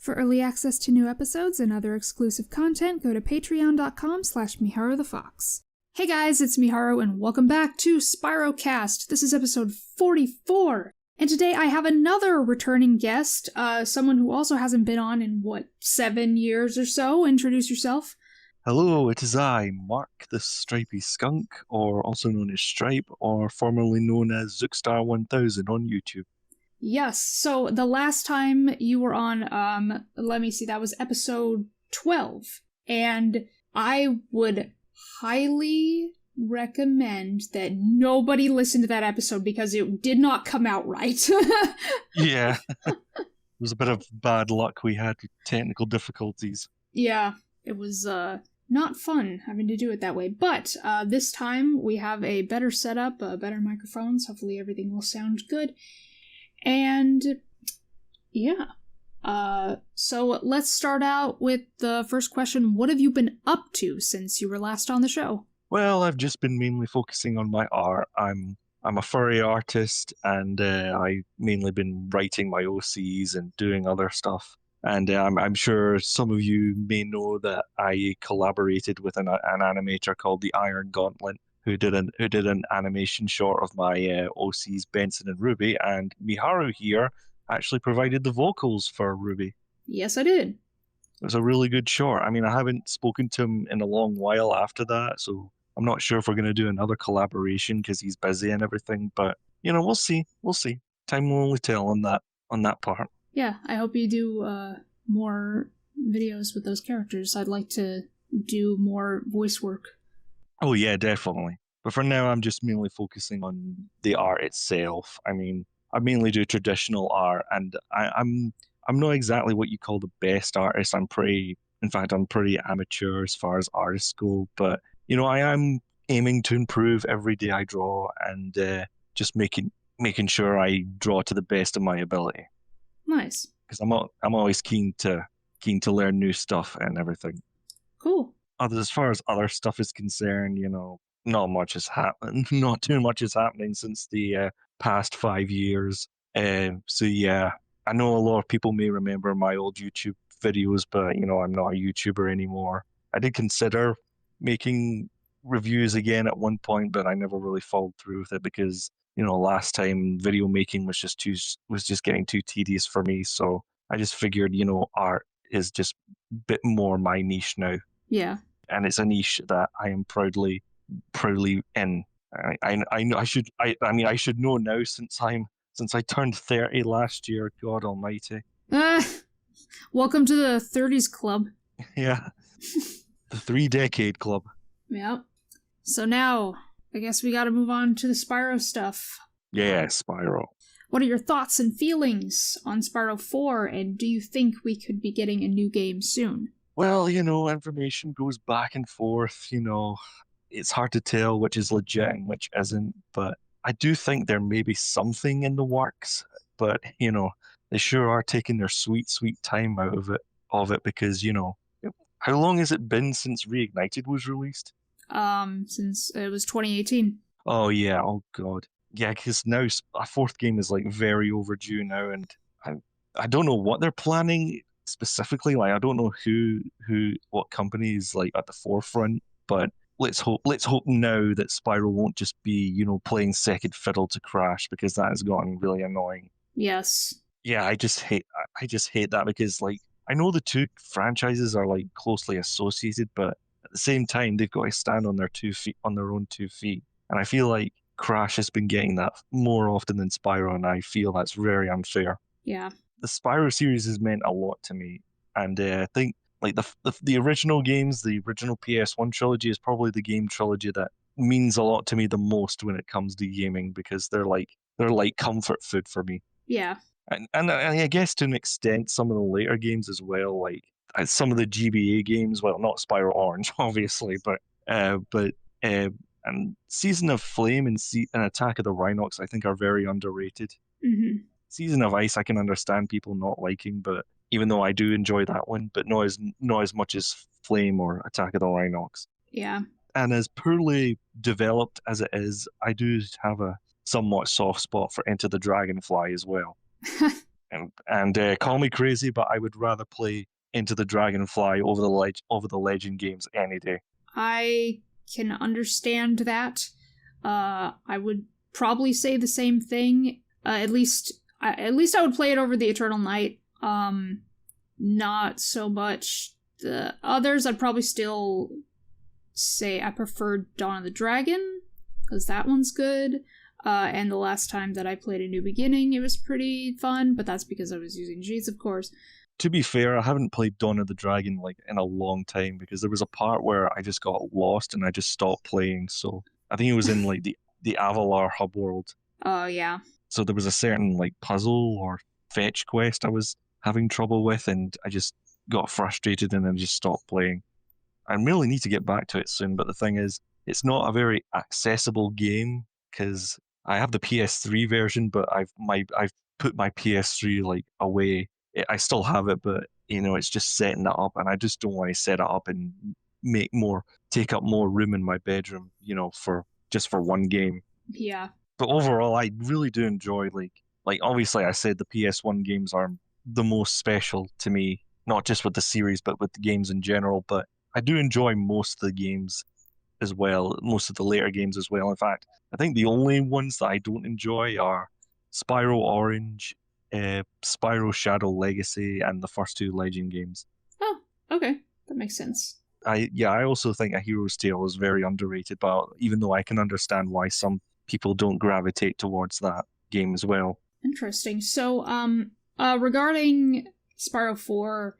For early access to new episodes and other exclusive content, go to patreon.com/MiharuTheFox. Hey guys, it's Miharu and welcome back to SpyroCast. This is episode 44. And today I have another returning guest, someone who also hasn't been on in, 7 years or so. Introduce yourself. Hello, it is I, Mark the Stripey Skunk, or also known as Stripe, or formerly known as Zookstar1000 on YouTube. Yes, so the last time you were on, let me see, that was episode 12. And I would highly recommend that nobody listen to that episode because it did not come out right. Yeah, it was a bit of bad luck we had with technical difficulties. Yeah, it was not fun having to do it that way. But this time we have a better setup, better microphones. Hopefully everything will sound good. And yeah, so let's start out with the first question. What have you been up to since you were last on the show? Well, I've just been mainly focusing on my art. I'm a furry artist, and I've mainly been writing my OCs and doing other stuff. And I'm sure some of you may know that I collaborated with an animator called the Iron Gauntlet, who did an animation short of my OCs Benson and Ruby, and Miharu here actually provided the vocals for Ruby. Yes, I did. It was a really good short. I mean, I haven't spoken to him in a long while after that, so I'm not sure if we're going to do another collaboration because he's busy and everything, but we'll see. We'll see. Time will only tell on that part. Yeah, I hope you do more videos with those characters. I'd like to do more voice work. Oh yeah, definitely. But for now, I'm just mainly focusing on the art itself. I mean, I mainly do traditional art, and I'm not exactly what you call the best artist. I'm pretty amateur as far as artists go. But I am aiming to improve every day I draw, and just making sure I draw to the best of my ability. Nice. Because I'm always keen to learn new stuff and everything. Cool. As far as other stuff is concerned, not much has happened. Not too much is happening since the past 5 years. So yeah, I know a lot of people may remember my old YouTube videos, but I'm not a YouTuber anymore. I did consider making reviews again at one point, but I never really followed through with it because last time video making was just getting too tedious for me. So I just figured art is just a bit more my niche now. Yeah. And it's a niche that I am proudly in. I should know now since I turned 30 last year. God Almighty. Welcome to the 30s club. Yeah, the 3-decade club. Yeah. So now, I guess we got to move on to the Spyro stuff. Yeah, Spyro. What are your thoughts and feelings on Spyro 4, and do you think we could be getting a new game soon? Well, information goes back and forth. It's hard to tell which is legit and which isn't, but I do think there may be something in the works, but they sure are taking their sweet time out of it because how long has it been since Reignited was released? Since it was 2018. Oh yeah, oh god. Yeah, because now a fourth game is like very overdue now, and I don't know what they're planning specifically. Like I don't know what company is like at the forefront, but let's hope now that Spyro won't just be playing second fiddle to Crash, because that has gotten really annoying. Yes. Yeah, I just hate that because like I know the two franchises are like closely associated, but at the same time they've got to stand on their own 2 feet. And I feel like Crash has been getting that more often than Spyro, and I feel that's very unfair. Yeah. The Spyro series has meant a lot to me, and I think like the original games, the original PS1 trilogy is probably the game trilogy that means a lot to me the most when it comes to gaming, because they're like comfort food for me. Yeah. And I guess to an extent some of the later games as well, like some of the GBA games, well, not Spyro Orange obviously, but and Season of Flame and Attack of the Rhinox I think are very underrated. Mm-hmm. Season of Ice I can understand people not liking, but even though I do enjoy that one, but not as much as Flame or Attack of the Rhinox. Yeah. And as poorly developed as it is, I do have a somewhat soft spot for Enter the Dragonfly as well. And call me crazy, but I would rather play Into the Dragonfly over the Legend games any day. I can understand that. I would probably say the same thing. At least I would play it over the Eternal Night. Not so much the others. I'd probably still say I prefer Dawn of the Dragon, because that one's good. And the last time that I played A New Beginning, it was pretty fun, but that's because I was using cheats, of course. To be fair, I haven't played Dawn of the Dragon like in a long time because there was a part where I just got lost and I just stopped playing. So I think it was in like the Avalar hub world. Oh, yeah. So there was a certain like puzzle or fetch quest I was having trouble with, and I just got frustrated and then just stopped playing. I really need to get back to it soon, but the thing is, it's not a very accessible game because I have the PS3 version, but I've put my PS3 like away. I still have it, but it's just setting it up, and I just don't want to set it up and take up more room in my bedroom, for one game. Yeah. But overall, I really do enjoy like obviously I said the PS1 games are the most special to me, not just with the series, but with the games in general. But I do enjoy most of the games as well, most of the later games as well. In fact, I think the only ones that I don't enjoy are Spyro Orange, Spyro Shadow Legacy, and the first two Legend games. Oh, okay. That makes sense. I also think A Hero's Tale is very underrated, but even though I can understand why some people don't gravitate towards that game as well. Interesting. So, regarding Spyro 4,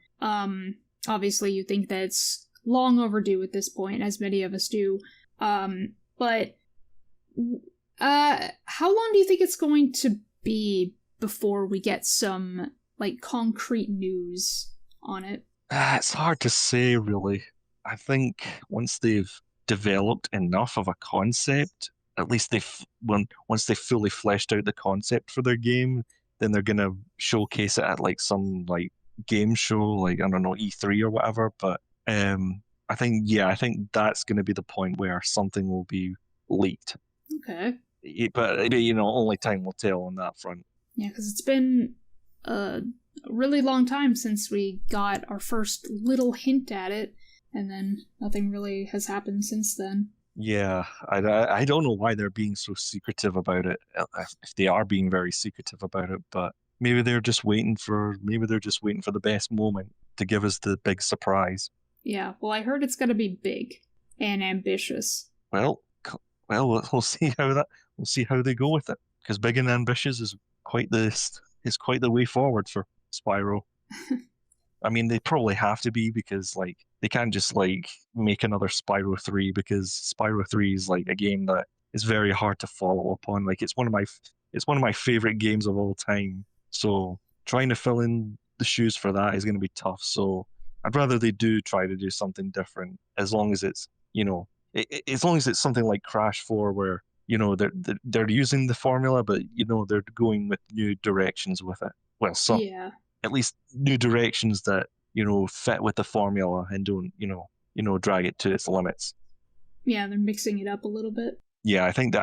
obviously you think that it's long overdue at this point, as many of us do. But how long do you think it's going to be before we get some, like, concrete news on it? It's hard to say, really. I think once they've developed enough of a concept, at least once they've fully fleshed out the concept for their game, then they're gonna showcase it at like some like game show, like I don't know, E3 or whatever. But I think that's gonna be the point where something will be leaked. Okay. But only time will tell on that front. Yeah, because it's been a really long time since we got our first little hint at it, and then nothing really has happened since then. Yeah, I don't know why they're being so secretive about it, if they are being very secretive about it, but maybe they're just waiting for the best moment to give us the big surprise. Yeah, well, I heard it's going to be big and ambitious. Well, we'll see how they go with it, because big and ambitious is quite the way forward for Spyro. I mean, they probably have to be, because like they can't just like make another Spyro 3, because Spyro 3 is like a game that is very hard to follow upon. Like it's one of my favorite games of all time. So trying to fill in the shoes for that is going to be tough. So I'd rather they do try to do something different, as long as it's as long as it's something like Crash 4, where they're using the formula, but they're going with new directions with it. Well, Yeah. at least new directions that fit with the formula and don't drag it to its limits. Yeah, they're mixing it up a little bit. Yeah, I think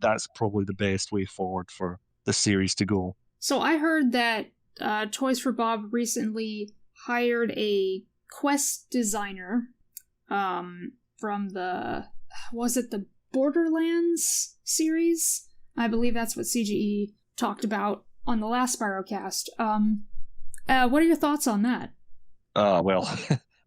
that's probably the best way forward for the series to go. So I heard that Toys for Bob recently hired a quest designer from the Borderlands series? I believe that's what CGE talked about on the last SpyroCast. What are your thoughts on that? Well,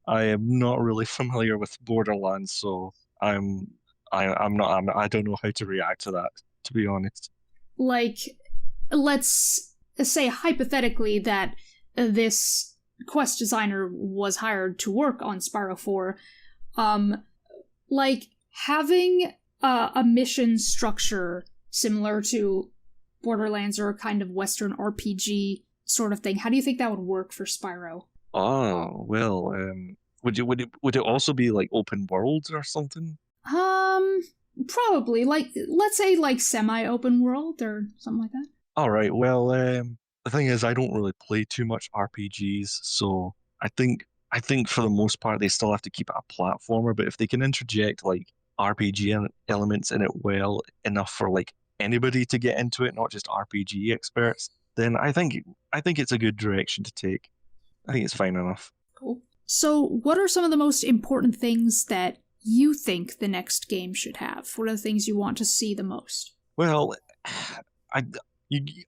I am not really familiar with Borderlands, so I don't know how to react to that, to be honest. Like, let's say hypothetically that this quest designer was hired to work on Spyro 4. Like, having a mission structure similar to Borderlands or a kind of Western RPG sort of thing, how do you think that would work for Spyro? Oh, well, would it also be like open world or something? Probably. Like, let's say like semi-open world or something like that. All right. Well, the thing is, I don't really play too much RPGs, so I think for the most part they still have to keep it a platformer. But if they can interject like RPG elements in it well enough for like anybody to get into it, not just RPG experts, then I think it's a good direction to take. I think it's fine enough. Cool. So, what are some of the most important things that you think the next game should have? What are the things you want to see the most? Well, I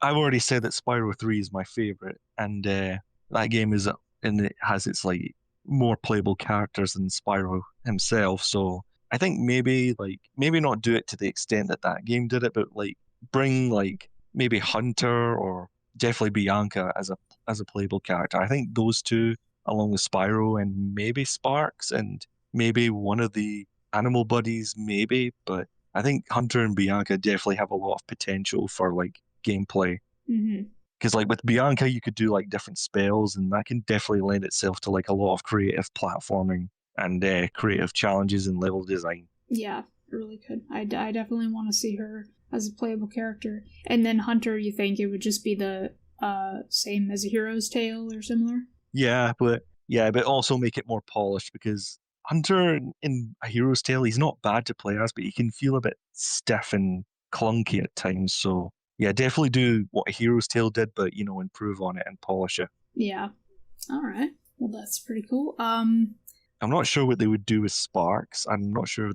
I've already said that Spyro 3 is my favorite, and that game is and it has its like more playable characters than Spyro himself. So I think maybe not do it to the extent that that game did it, but like bring like maybe Hunter or definitely Bianca as a playable character. I think those two, along with Spyro and maybe Sparks and maybe one of the animal buddies, maybe, but I think Hunter and Bianca definitely have a lot of potential for like gameplay. Mm-hmm. Because like with Bianca, you could do like different spells, and that can definitely lend itself to like a lot of creative platforming and creative challenges and level design. Yeah, it really could. I definitely want to see her as a playable character. And then Hunter, you think it would just be the same as a Hero's Tale or similar? But also make it more polished because Hunter in A Hero's Tale, he's not bad to play as, but he can feel a bit stiff and clunky at times. So yeah, definitely do what A Hero's Tale did, but improve on it and polish it. Yeah. All right. Well, that's pretty cool. I'm not sure what they would do with Sparks. I'm not sure if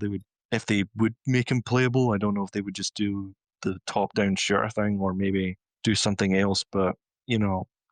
they would make him playable. I don't know if they would just do the top-down shooter thing or maybe do something else. But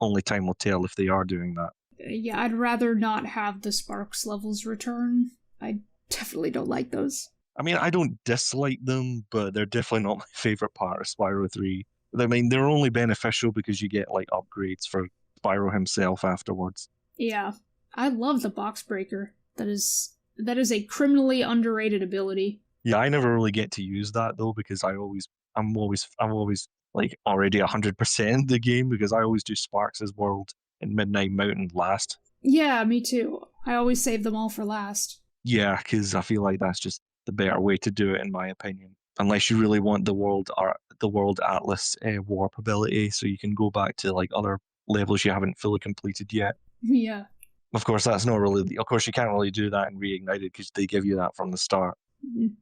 only time will tell if they are doing that. Yeah, I'd rather not have the Sparks levels return. I definitely don't like those. I mean, I don't dislike them, but they're definitely not my favorite part of Spyro 3. I mean, they're only beneficial because you get like upgrades for Spyro himself afterwards. Yeah. I love the box breaker. That is a criminally underrated ability. Yeah, I never really get to use that though because I'm always like already 100% the game because I always do Sparks' World and Midnight Mountain last. Yeah, me too. I always save them all for last. Yeah, because I feel like that's just the better way to do it in my opinion. Unless you really want the world Atlas warp ability, so you can go back to like other levels you haven't fully completed yet. Yeah. Of course, that's not really. Of course, you can't really do that in Reignited because they give you that from the start. Mm-hmm.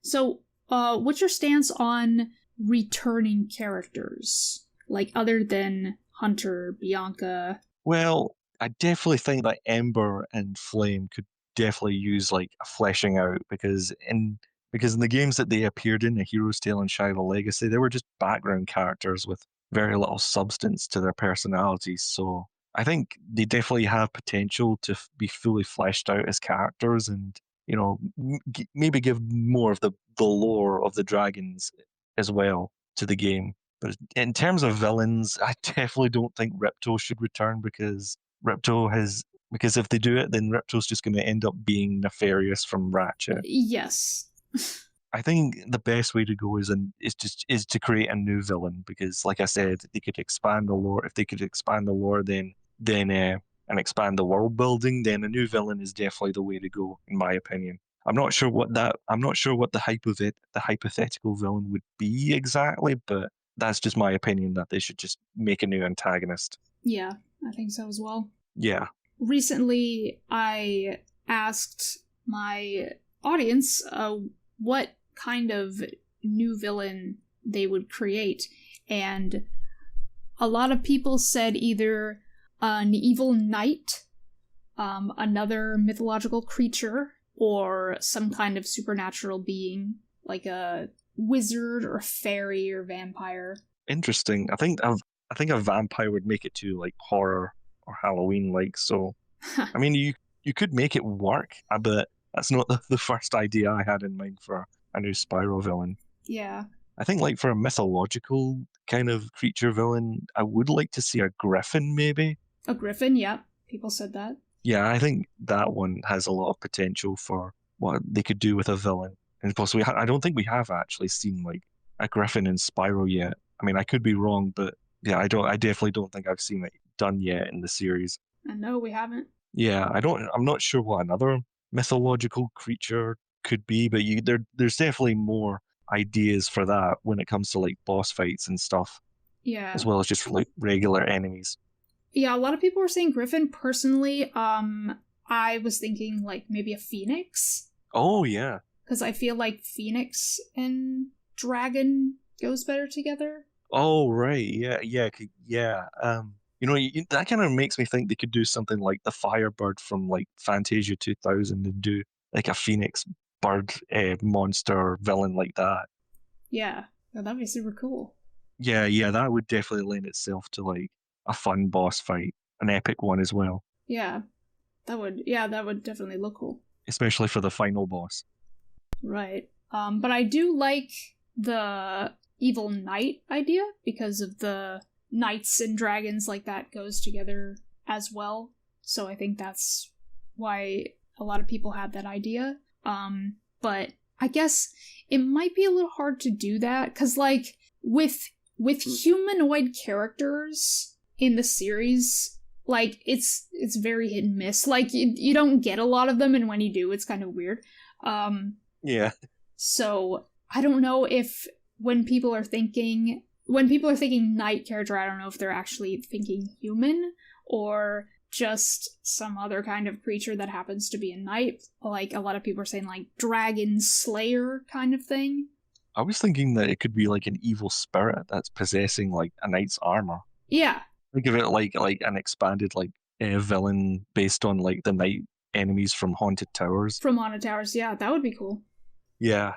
So, what's your stance on returning characters? Like, other than Hunter, Bianca? Well, I definitely think that Ember and Flame could definitely use like a fleshing out because in the games that they appeared in, A Hero's Tale and Shiva Legacy, they were just background characters with very little substance to their personalities. So I think they definitely have potential to be fully fleshed out as characters and maybe give more of the lore of the dragons as well to the game. But in terms of villains, I definitely don't think Ripto should return because if they do it, then Ripto's just going to end up being nefarious from Ratchet. Yes. I think the best way to go is to create a new villain because, like I said, they could expand the lore. If they could expand the lore, then and expand the world building, then a new villain is definitely the way to go, in my opinion. I'm not sure what the hypothetical villain would be exactly, but that's just my opinion that they should just make a new antagonist. Yeah, I think so as well. Yeah. Recently, I asked my audience what kind of new villain they would create, and a lot of people said either an evil knight, another mythological creature, or some kind of supernatural being, like a wizard or fairy or vampire. Interesting. I think a vampire would make it too like horror or Halloween like. So, I mean, you could make it work, but that's not the first idea I had in mind for a new Spyro villain. Yeah. I think like for a mythological kind of creature villain, I would like to see a griffin maybe. A griffin, yeah. People said that. Yeah, I think that one has a lot of potential for what they could do with a villain. And plus, I don't think we have actually seen like a griffin in Spyro yet. I mean, I could be wrong, but yeah, I definitely don't think I've seen it done yet in the series. No, we haven't. Yeah, I'm not sure what another mythological creature could be, but there's definitely more ideas for that when it comes to like boss fights and stuff. Yeah. As well as just like regular enemies. Yeah, a lot of people were saying griffin. Personally, I was thinking like maybe a phoenix. Oh yeah. Because I feel like phoenix and dragon goes better together. Oh, right. Yeah, yeah, yeah. That kind of makes me think they could do something like the Firebird from like Fantasia 2000 and do like a Phoenix bird monster or villain like that. Yeah, well, that'd be super cool. Yeah, yeah, that would definitely lend itself to like a fun boss fight, an epic one as well, Yeah, that would definitely look cool. especially for the final boss. Right. But I do like the evil knight idea because of the knights and dragons like that goes together as well. So I think that's why a lot of people had that idea. But I guess it might be a little hard to do that because like with humanoid characters in the series, like it's very hit and miss. Like you don't get a lot of them, and when you do, it's kind of weird. Um, Yeah. so I don't know if when people are thinking knight character, I don't know if they're actually thinking human or just some other kind of creature that happens to be a knight. Like a lot of people are saying like dragon slayer kind of thing. I was thinking that it could be like an evil spirit that's possessing like a knight's armor. Yeah, Think of it like an expanded like villain based on like the night enemies from Haunted Towers. from Haunted Towers. Yeah, that would be cool. Yeah,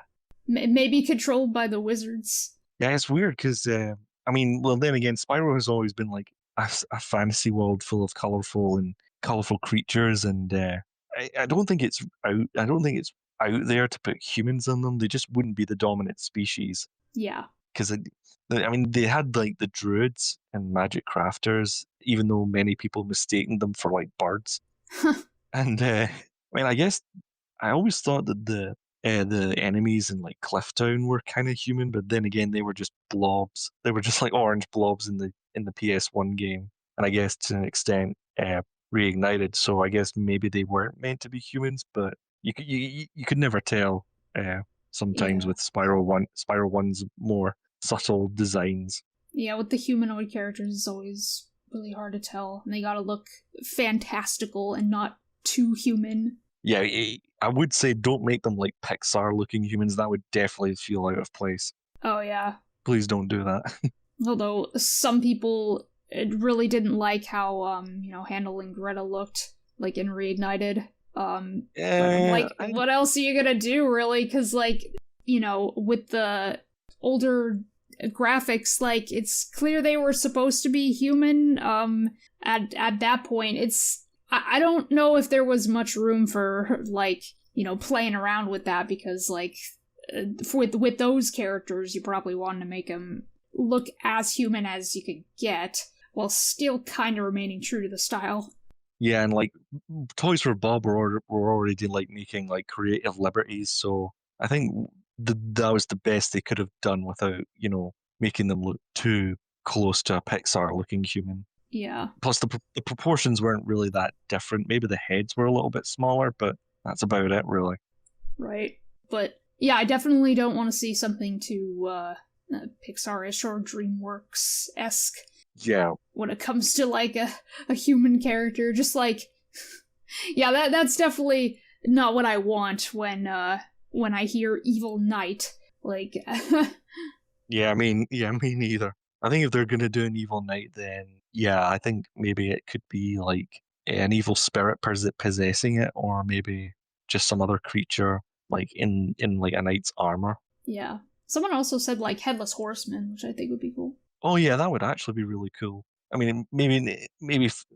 Maybe controlled by the wizards. yeah, it's weird because I mean, well, then again, Spyro has always been like a fantasy world full of colorful creatures, and I don't think it's out. I don't think it's out there to put humans in them. They just wouldn't be the dominant species Yeah. because I mean, they had like the druids and magic crafters, even though many people mistaken them for like birds. And I mean, I guess I always thought that the enemies in like Clifftown were kind of human, but then again, they were just blobs. They were just like orange blobs in the PS1 game, and I guess to an extent, reignited. So I guess maybe they weren't meant to be humans, but you could never tell. Sometimes Yeah. with Spyro One's more subtle designs. Yeah, with the humanoid characters, it's always really hard to tell. And they gotta look fantastical and not too human. Yeah, I would say don't make them like Pixar looking humans. That would definitely feel out of place. Oh, yeah. Please don't do that. Although some people really didn't like how, Handel and Greta looked, like in Reignited. But I'm Yeah, like, what else are you gonna do, really? Because, like, with the older graphics, like, it's clear they were supposed to be human. At that point, I don't know if there was much room for like playing around with that because like with those characters, you probably wanted to make them look as human as you could get while still kind of remaining true to the style. yeah, and like Toys for Bob were already like making like creative liberties, so I think that was the best they could have done without making them look too close to a Pixar looking human. Yeah, Plus, the proportions weren't really that different. Maybe the heads were a little bit smaller, but that's about it, really. right. But yeah, I definitely don't want to see something too Pixar-ish or DreamWorks-esque Yeah, when it comes to like a human character. Just like, yeah, that's definitely not what I want when I hear Evil Knight. Like, yeah, me neither. I think if they're gonna do an evil knight, then yeah, I think maybe it could be like an evil spirit possessing it, or maybe just some other creature like in like a knight's armor. yeah. Someone also said like Headless Horseman, which I think would be cool. Oh yeah, that would actually be really cool. I mean, maybe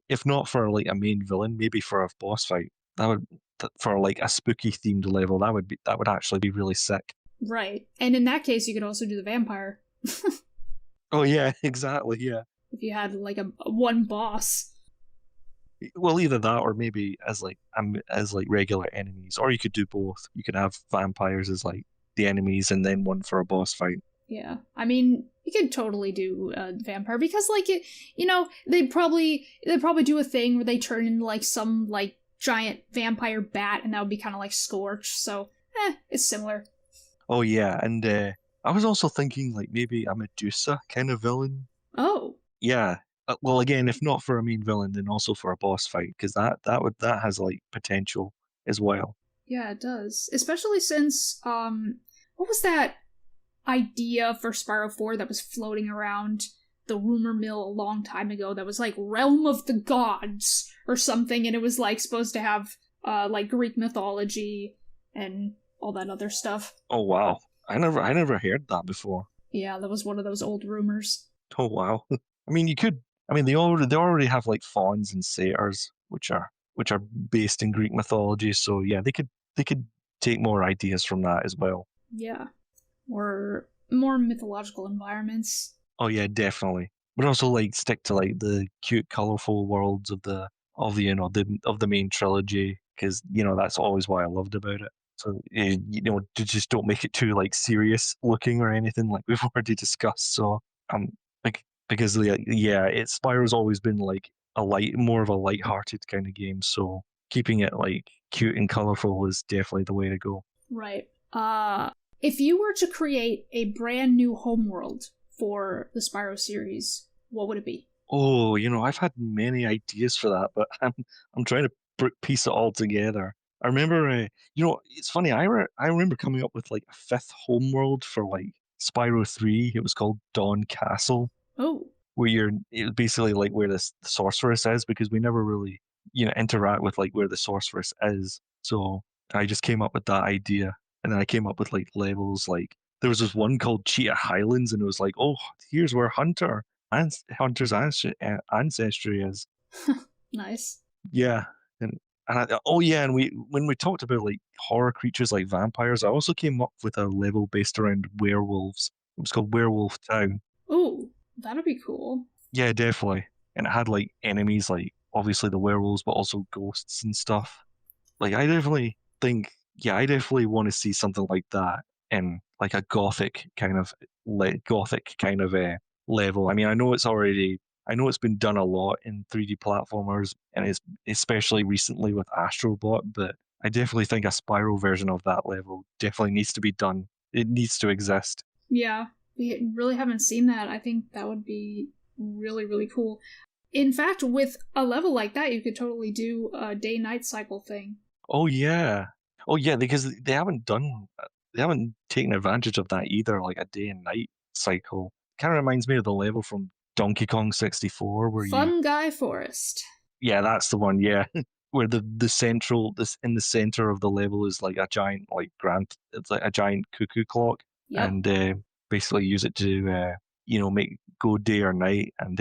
if not for like a main villain, maybe for a boss fight, that would for like a spooky themed level, that would actually be really sick. Right. And in that case, you could also do the vampire Oh yeah, exactly. Yeah. if you had like a one boss. Well, either that or maybe as like regular enemies, or you could do both. You could have vampires as like the enemies, and then one for a boss fight. Yeah. I mean, you could totally do vampire because like they'd probably do a thing where they turn into like some like giant vampire bat and that would be kind of like Scorch. So, it's similar. Oh yeah, and I was also thinking like maybe a Medusa kind of villain. Oh. Yeah. Well, again, if not for a main villain, then also for a boss fight, because that has like potential as well. Yeah, it does. Especially since what was that? idea for Spyro 4 that was floating around the rumor mill a long time ago that was like Realm of the Gods or something, and it was like supposed to have like Greek mythology and all that other stuff. Oh wow. I never heard that before. Yeah, that was one of those old rumors. Oh wow. I mean you could they already have like fauns and satyrs, which are based in Greek mythology, so yeah, they could take more ideas from that as well. Yeah. Or more mythological environments. Oh yeah, definitely. But also like stick to like the cute, colorful worlds of the main trilogy, because that's always what I loved about it. So just don't make it too like serious looking or anything like we've already discussed. So like because yeah, Spyro's always been like more of a light-hearted kind of game. So keeping it like cute and colorful is definitely the way to go. Right. If you were to create a brand new homeworld for the Spyro series, what would it be? Oh, I've had many ideas for that, but I'm trying to piece it all together. I remember, it's funny. I remember coming up with like a fifth homeworld for like Spyro 3. It was called Dawn Castle, Oh. where it was basically like where the sorceress is, because we never really interact with like where the sorceress is. So I just came up with that idea, and then I came up with like levels. Like there was this one called Cheetah Highlands, and it was like, oh, here's where Hunter's ancestry is. Nice. Yeah, oh yeah, and when we talked about like horror creatures like vampires, I also came up with a level based around werewolves. It was called Werewolf Town. Ooh, that'd be cool. Yeah, definitely. And it had like enemies, like obviously the werewolves, but also ghosts and stuff. Like I definitely want to see something like that in like a gothic kind of level. I mean, I know it's been done a lot in 3D platformers, and it's especially recently with Astrobot, but I definitely think a Spyro version of that level definitely needs to be done. It needs to exist. Yeah, we really haven't seen that. I think that would be really, really cool. In fact, with a level like that, you could totally do a day-night cycle thing. Oh yeah. Oh yeah, because they haven't taken advantage of that either, like a day and night cycle. Kind of reminds me of the level from Donkey Kong 64 where you Fungi Forest. yeah, that's the one, yeah. Where this in the center of the level is like a giant it's like a giant cuckoo clock, Yep. and basically use it to make go day or night, and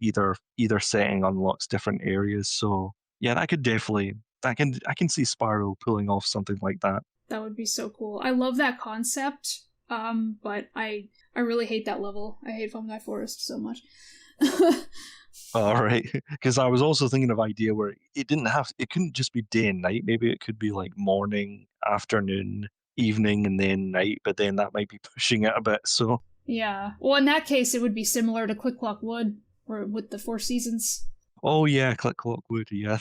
either setting unlocks different areas. So yeah, that could definitely I can see Spyro pulling off something like that. That would be so cool. I love that concept, but I really hate that level. I hate Fungi Forest so much. All right, because I was also thinking of idea where it couldn't just be day and night. Maybe it could be like morning, afternoon, evening, and then night. But then that might be pushing it a bit. So Yeah. Well, in that case, it would be similar to Click Clock Wood, or with the Four Seasons. oh yeah, Click Clock Wood. Yeah,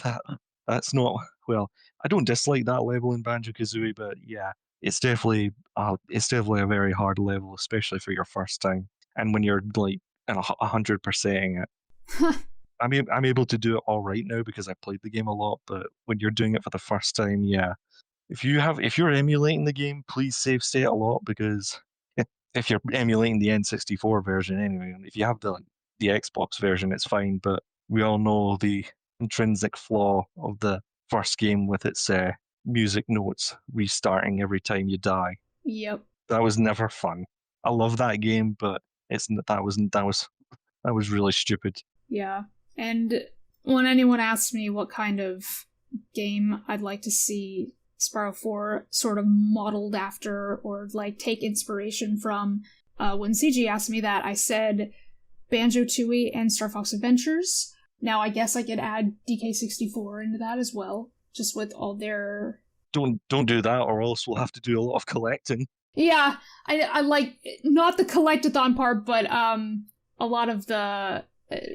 that's not well. I don't dislike that level in Banjo Kazooie, but yeah, it's definitely a very hard level, especially for your first time, and when you're like 100%ing it. I'm able to do it all right now because I played the game a lot, but when you're doing it for the first time, yeah. If you're emulating the game, please save state a lot, because if you're emulating the N64 version anyway, if you have the Xbox version, it's fine. But we all know the intrinsic flaw of the first game with its music notes restarting every time you die. Yep. That was never fun. I love that game, but that was really stupid. Yeah. And when anyone asks me what kind of game I'd like to see Spyro 4 sort of modeled after or like take inspiration from, when CG asked me that, I said Banjo Tooie and Star Fox Adventures. Now I guess I could add DK64 into that as well, just with all their. Don't do that, or else we'll have to do a lot of collecting. Yeah, I like not the collectathon part, but a lot of the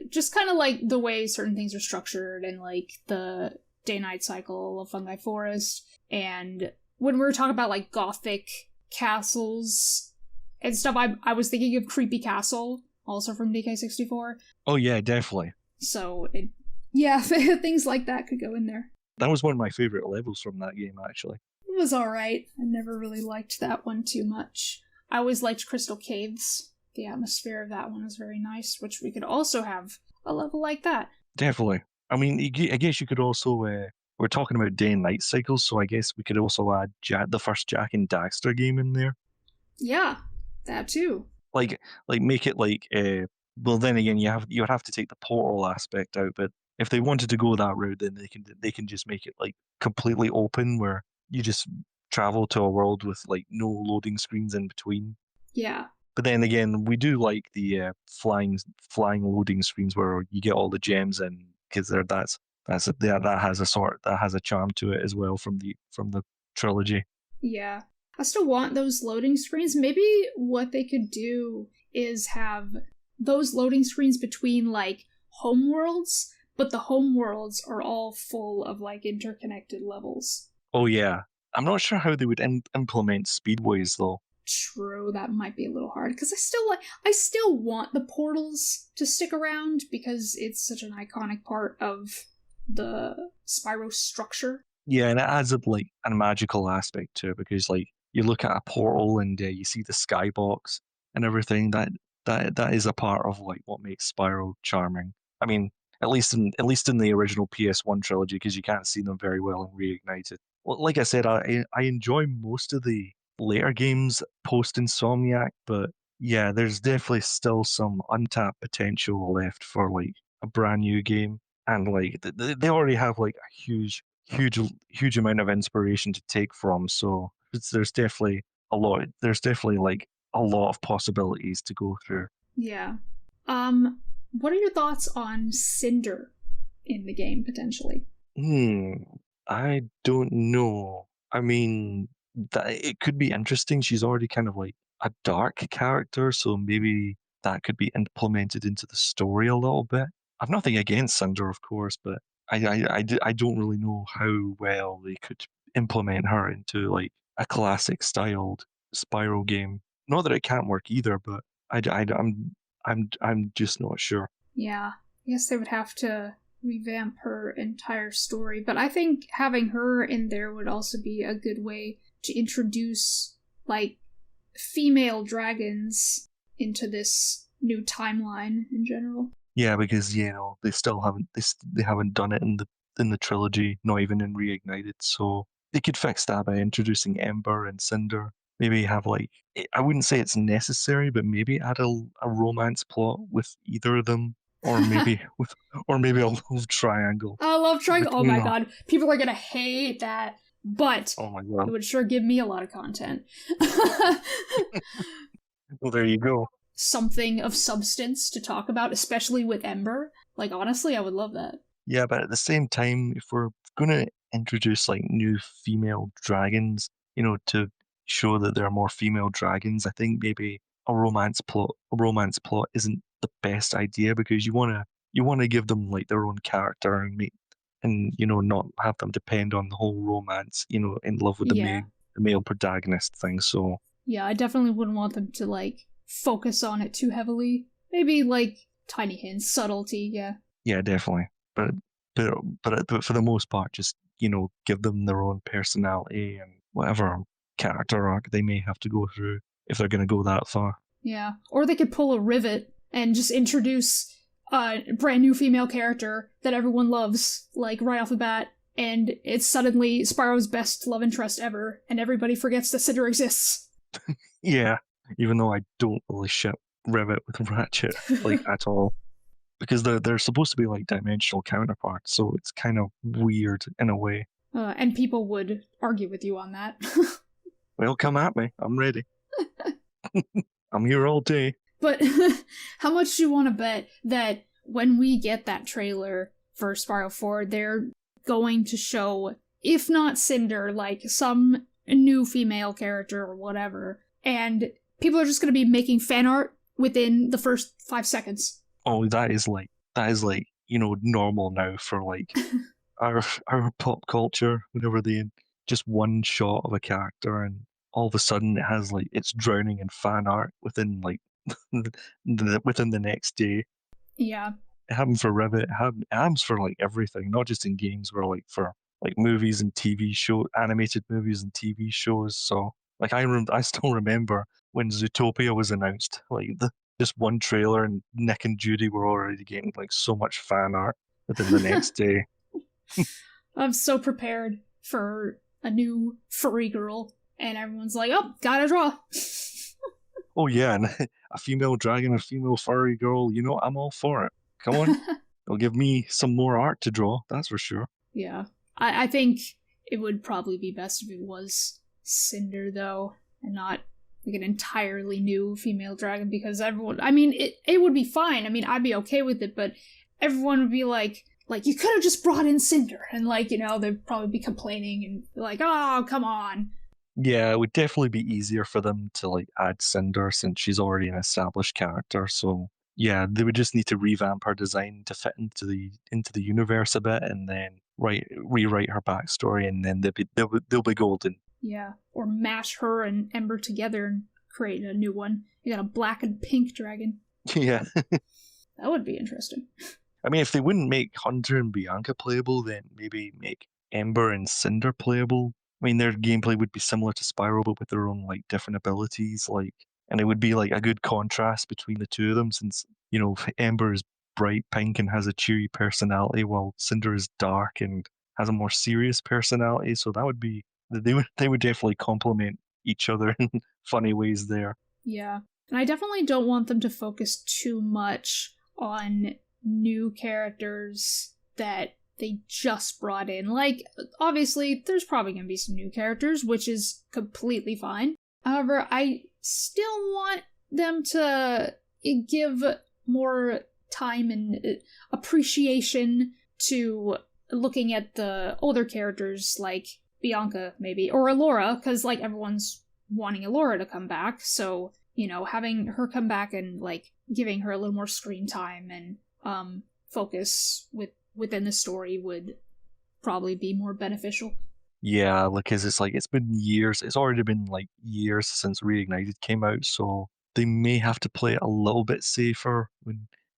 just kind of like the way certain things are structured, and like the day-night cycle of Fungi Forest. And when we were talking about like gothic castles and stuff, I was thinking of Creepy Castle, also from DK64. Oh yeah, definitely. So things like that could go in there. That was one of my favorite levels from that game, actually. It was alright. I never really liked that one too much. I always liked Crystal Caves. The atmosphere of that one is very nice, which we could also have a level like that. Definitely. I mean, I guess you could also. We're talking about day and night cycles, so I guess we could also add the first Jack and Daxter game in there. Yeah, that too. Like make it like. Well, then again, you would have to take the portal aspect out, but if they wanted to go that route, then they can just make it like completely open, where you just travel to a world with like no loading screens in between. Yeah. But then again, we do like the flying loading screens where you get all the gems in, because that has a charm to it as well from the trilogy. Yeah. I still want those loading screens. Maybe what they could do is have those loading screens between like home worlds, but the home worlds are all full of like interconnected levels. Oh yeah, I'm not sure how they would implement speedways though. True, that might be a little hard because I still want the portals to stick around because it's such an iconic part of the Spyro structure. Yeah, and it adds like a magical aspect to it, because like you look at a portal and you see the skybox and everything. That is a part of like what makes Spyro charming. I mean, at least in the original PS1 trilogy, because you can't see them very well in Reignited. Well, like I said, I enjoy most of the later games post Insomniac, but yeah, there's definitely still some untapped potential left for like a brand new game. And like they already have like a huge amount of inspiration to take from. So there's definitely like a lot of possibilities to go through. Yeah. What are your thoughts on Cinder in the game potentially? Hmm, I don't know. I mean, that it could be interesting. She's already kind of like a dark character, so maybe that could be implemented into the story a little bit. I've nothing against Cinder, of course, but I don't really know how well they could implement her into like a classic styled Spyro game. Not that it can't work either, but I'm just not sure. Yeah. I guess they would have to revamp her entire story, but I think having her in there would also be a good way to introduce like female dragons into this new timeline in general. Yeah, because they still haven't they haven't done it in the trilogy, not even in Reignited. So they could fix that by introducing Ember and Cinder. Maybe have like I wouldn't say it's necessary, but maybe add a romance plot with either of them, or maybe a love triangle. I love trying. Oh my Between god, people are gonna hate that, but Oh my it god! would sure give me a lot of content. Well, there you go. Something of substance to talk about, especially with Ember. Like honestly, I would love that. Yeah, but at the same time, if we're gonna introduce like new female dragons, to show that there are more female dragons, I think maybe a romance plot isn't the best idea, because you wanna give them like their own character and not have them depend on the whole romance, in love with Yeah. the male protagonist thing. So Yeah, I definitely wouldn't want them to like focus on it too heavily. Maybe like tiny hints, subtlety, yeah. yeah, definitely. But but for the most part, just give them their own personality and whatever character arc they may have to go through if they're going to go that far. Yeah. Or they could pull a rivet and just introduce a brand new female character that everyone loves, like right off the bat, and it's suddenly Spyro's best love interest ever, and everybody forgets that Cinder exists. Yeah, even though I don't really ship Rivet with Ratchet like at all, because they're supposed to be like dimensional counterparts, so it's kind of weird in a way. And people would argue with you on that. Well, come at me. I'm ready. I'm here all day. But how much do you want to bet that when we get that trailer for Spyro 4, they're going to show, if not Cinder, like some new female character or whatever, and people are just going to be making fan art within the first 5 seconds? Oh, that is like normal now for like our pop culture. Whenever they just one shot of a character, and all of a sudden it's drowning in fan art within like within the next day. Yeah. It happened for Rivet. It happens for like everything, not just in games, but like for like movies and TV show, animated movies and TV shows. So like I still remember when Zootopia was announced. Like just one trailer, and Nick and Judy were already getting like so much fan art within the next day. I'm so prepared for a new furry girl, and everyone's like, "Oh, gotta draw." Oh yeah, and a female dragon, a female furry girl. I'm all for it. Come on, it'll give me some more art to draw. That's for sure. Yeah, I think it would probably be best if it was Cinder though, and not like an entirely new female dragon, because everyone. I mean, it would be fine. I mean, I'd be okay with it, but everyone would be like, you could have just brought in Cinder, and they'd probably be complaining and be like, oh, come on. Yeah, it would definitely be easier for them to like add Cinder since she's already an established character. So yeah, they would just need to revamp her design to fit into the universe a bit, and then rewrite her backstory, and then they'll be golden. Yeah, or mash her and Ember together and create a new one. You got a black and pink dragon. Yeah. That would be interesting. I mean, if they wouldn't make Hunter and Bianca playable, then maybe make Ember and Cinder playable. I mean, their gameplay would be similar to Spyro, but with their own like different abilities, and it would be like a good contrast between the two of them, since Ember is bright pink and has a cheery personality, while Cinder is dark and has a more serious personality. So they would definitely complement each other in funny ways there. Yeah, and I definitely don't want them to focus too much on new characters that they just brought in. Like, obviously, there's probably going to be some new characters, which is completely fine. However, I still want them to give more time and appreciation to looking at the older characters, like Bianca, maybe, or Elora, because, everyone's wanting Elora to come back, so, having her come back and, giving her a little more screen time and focus within the story would probably be more beneficial. Yeah, because it's been years. It's already been years since Reignited came out, so they may have to play it a little bit safer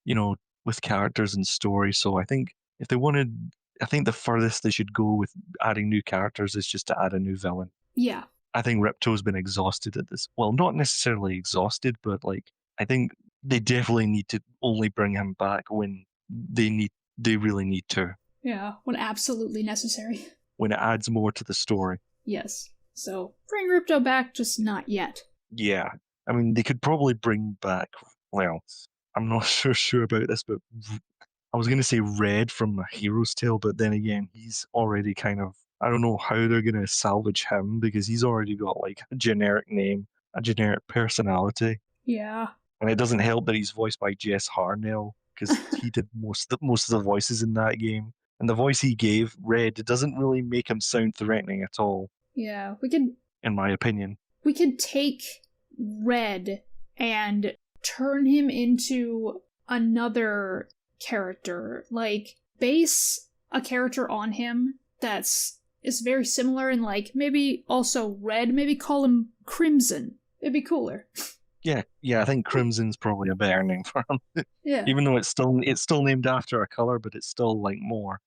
you know, with characters and story. So I think if they wanted, I think the furthest they should go with adding new characters is just to add a new villain. Yeah. I think Ripto's been exhausted at this. Well, not necessarily exhausted, but I think they definitely need to only bring him back when they really need to. Yeah, when absolutely necessary. When it adds more to the story. Yes. So bring Ripto back, just not yet. Yeah. I mean, they could probably bring back, well, I'm not so sure about this, but I was going to say Red from A Hero's Tale, but then again, he's already kind of, I don't know how they're going to salvage him because he's already got a generic name, a generic personality. Yeah. And it doesn't help that he's voiced by Jess Harnell because he did most of the voices in that game. And the voice he gave, Red, it doesn't really make him sound threatening at all. Yeah, in my opinion. We could take Red and turn him into another character. Base a character on him is very similar and maybe also Red, maybe call him Crimson. It'd be cooler. Yeah, I think Crimson's probably a better name for him. Yeah. Even though it's still named after a color, but it's still more.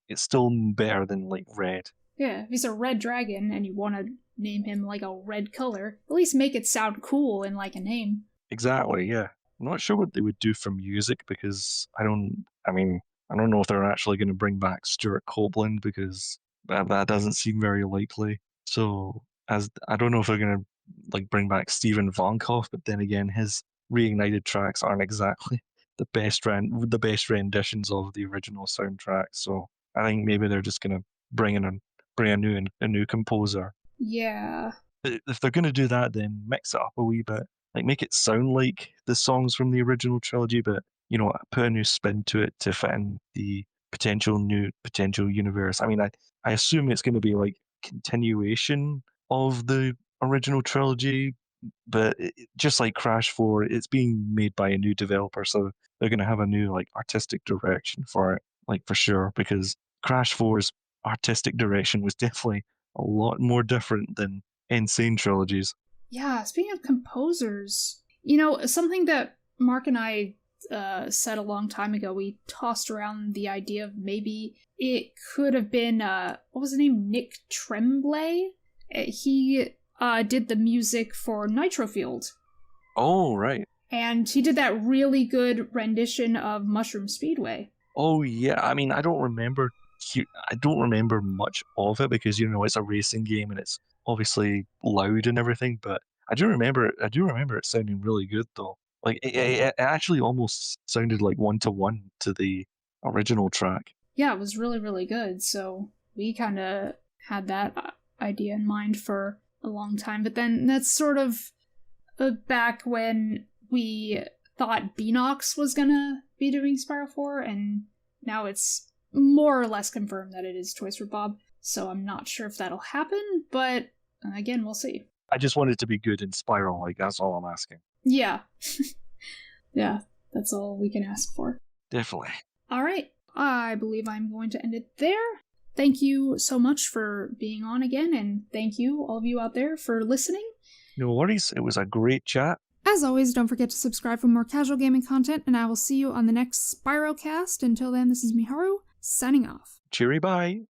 It's still better than Red. Yeah, if he's a red dragon and you want to name him a red color, at least make it sound cool and like a name. Exactly, yeah. I'm not sure what they would do for music because I don't know if they're actually going to bring back Stuart Copeland because that doesn't seem very likely. So I don't know if they're going to bring back Steven Vonkoff, but then again, his Reignited tracks aren't exactly the best renditions of the original soundtrack. So I think maybe they're just gonna bring a new composer. Yeah. If they're gonna do that, then mix it up a wee bit, make it sound like the songs from the original trilogy, but put a new spin to it to fit in the potential universe. I mean, I assume it's gonna be continuation of the original trilogy, but just like Crash 4, it's being made by a new developer, so they're going to have a new artistic direction for it, for sure, because Crash 4's artistic direction was definitely a lot more different than Insane trilogies. Yeah, speaking of composers, something that Mark and I said a long time ago, we tossed around the idea of maybe it could have been, what was his name? Nick Tremblay? He did the music for Nitro Field. Oh, right. And he did that really good rendition of Mushroom Speedway. Oh, yeah. I mean, I don't remember much of it because, it's a racing game and it's obviously loud and everything, but I do remember it sounding really good though. Like it actually almost sounded like 1-to-1 to the original track. Yeah, it was really, really good. So we kind of had that idea in mind for a long time. But then that's sort of back when we thought Beanox was gonna be doing Spyro 4, and now it's more or less confirmed that it is Toys for Bob. So I'm not sure if that'll happen, but again, we'll see. I just want it to be good in Spyro, like that's all I'm asking. Yeah. Yeah, that's all we can ask for. Definitely. All right. I believe I'm going to end it there. Thank you so much for being on again, and thank you, all of you out there, for listening. No worries. It was a great chat. As always, don't forget to subscribe for more casual gaming content, and I will see you on the next SpyroCast. Until then, this is Miharu, signing off. Cheery bye.